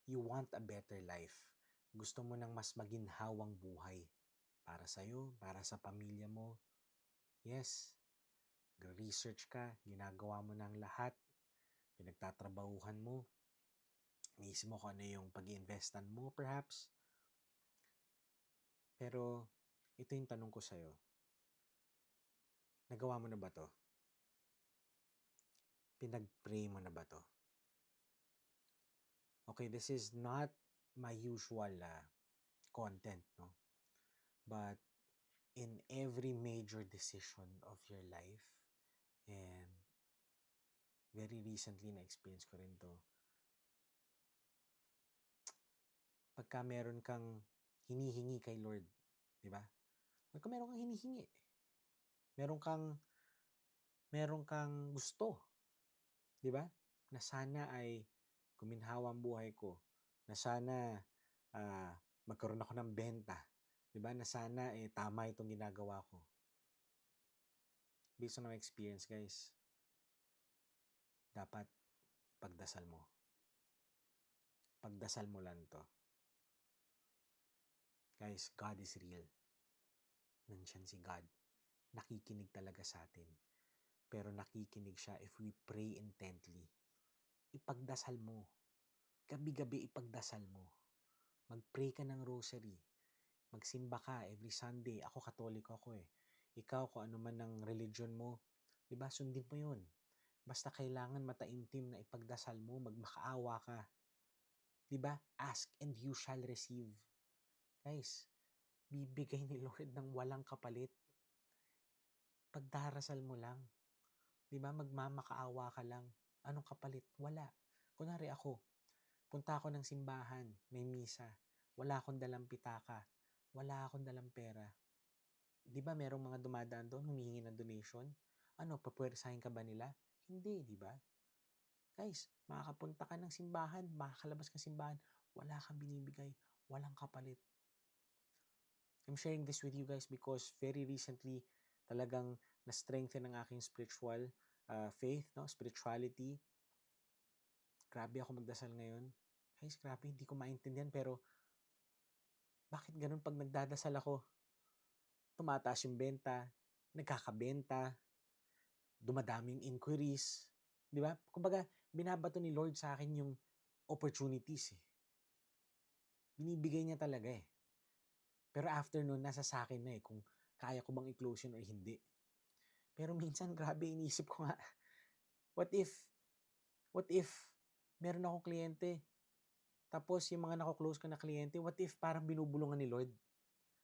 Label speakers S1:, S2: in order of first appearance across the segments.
S1: You want a better life. Gusto mo ng mas maginhawang buhay. Para sa'yo, para sa pamilya mo. Yes, research ka, ginagawa mo ng lahat, pinagtatrabahuhan mo, iniisip mo kung ano yung pag-iinvestan mo perhaps. Pero ito yung tanong ko sa'yo. Nagawa mo na ba to? Pinag-pray mo na ba to? Okay, this is not my usual content, no? But in every major decision of your life, and very recently na-experience ko rin to, pagka meron kang hinihingi kay Lord, di ba? Pagka meron kang hinihingi, meron kang gusto, di ba? Na sana ay guminhawa ang buhay ko, na sana magkaroon ako ng benta, di ba? Na sana tama itong ginagawa ko. Based on my experience, guys, dapat pagdasal mo. Pagdasal mo lang to. Guys, God is real. Nandiyan si God. Nakikinig talaga sa atin. Pero nakikinig siya if we pray intently. Ipagdasal mo. Gabi-gabi ipagdasal mo. Mag-pray ka ng rosary. Magsimba ka every Sunday. Ako, Katoliko ako eh. Ikaw, kung ano man ang religion mo, diba, sundin mo yun. Basta kailangan mataimtim na ipagdasal mo, magmakaawa ka. Diba? Ask and you shall receive. Guys, bibigay ni Lord ng walang kapalit. Pagdarasal mo lang. Diba? Magmamakaawa ka lang. Anong kapalit? Wala. Kunwari ako, punta ako ng simbahan, may misa. Wala akong dalang pitaka. Wala akong dalang pera. Di ba merong mga dumadaan doon, humihingi ng donation? Ano, papwersahin ka ba nila? Hindi, di ba? Guys, makakapunta ka ng simbahan, makakalabas ka ng simbahan, wala kang binibigay, walang kapalit. I'm sharing this with you guys because very recently, talagang na-strengthen ang aking spiritual faith, no? Spirituality. Grabe ako magdasal ngayon. Guys, grabe, hindi ko maintindihan pero bakit ganun pag nagdadasal ako? Tumataas yung benta, nagkakabenta, dumadaming inquiries, di ba? Kumbaga, binabato ni Lord sa akin yung opportunities eh. Binibigay niya talaga eh. Pero after nun, nasa sa akin na eh kung kaya ko bang i-close yun or hindi. Pero minsan, grabe, iniisip ko nga, what if meron akong kliyente, tapos yung mga nako-close ko na kliyente, what if parang binubulungan ni Lord?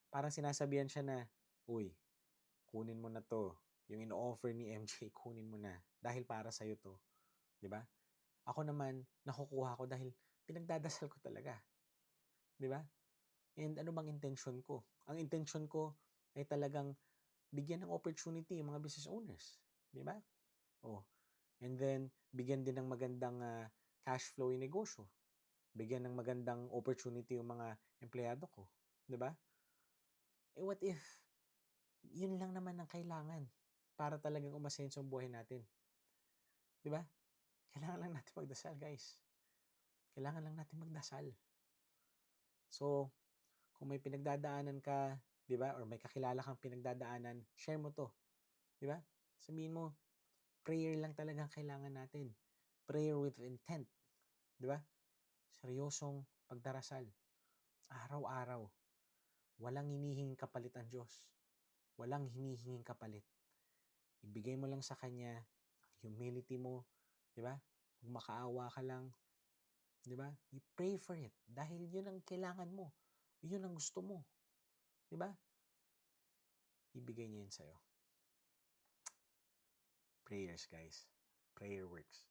S1: Parang sinasabihan siya na, uy, kunin mo na to. Yung in-offer ni MJ, kunin mo na. Dahil para sa'yo to. Di ba? Ako naman, nakukuha ko dahil pinagdadasal ko talaga. Di ba? And ano bang intention ko? Ang intention ko ay talagang bigyan ng opportunity yung mga business owners. Di ba? Oh. And then, bigyan din ng magandang cash flow yung negosyo. Bigyan ng magandang opportunity yung mga empleyado ko. Di ba? What if yun lang naman ang kailangan para talagang umasenso ang buhay natin? Di ba? Kailangan lang natin magdasal, guys. Kailangan lang natin magdasal. So, kung may pinagdadaanan ka, di ba? Or may kakilala kang pinagdadaanan, share mo to. Di ba? Sabihin mo, prayer lang talagang kailangan natin. Prayer with intent. Di ba? Seryosong pagdarasal. Araw-araw. Walang hinihinging kapalit ang Diyos. Walang hinihinging kapalit. Ibigay mo lang sa Kanya ang humility mo. Di ba? Magmakaawa ka lang. Di ba? You pray for it. Dahil yun ang kailangan mo. Yun ang gusto mo. Di ba? Ibigay niya yun sa'yo. Prayers, guys. Prayer works.